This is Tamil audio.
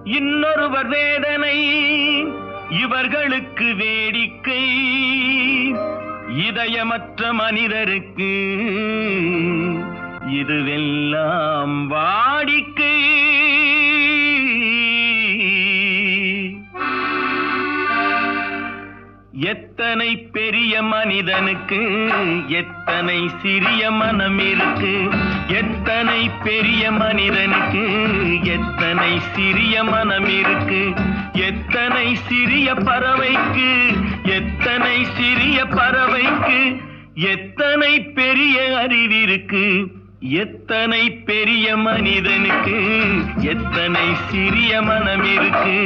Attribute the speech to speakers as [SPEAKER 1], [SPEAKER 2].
[SPEAKER 1] இன்னொருவர் வேதனை இவர்களுக்கு வேடிக்கை, இதயமற்ற மனிதருக்கு இதுவெல்லாம் வாடிக்கை. எத்தனை பெரிய மனிதனுக்கு எத்தனை சிறிய மனம் இருக்கு, எத்தனை பெரிய மனிதனுக்கு எத்தனை சிறிய மனம் இருக்கு, எத்தனை சிறிய பறவைக்கு எத்தனை சிறிய பறவைக்கு எத்தனை பெரிய அறிவிருக்கு, எத்தனை பெரிய மனிதனுக்கு எத்தனை சிறிய மனம் இருக்கு.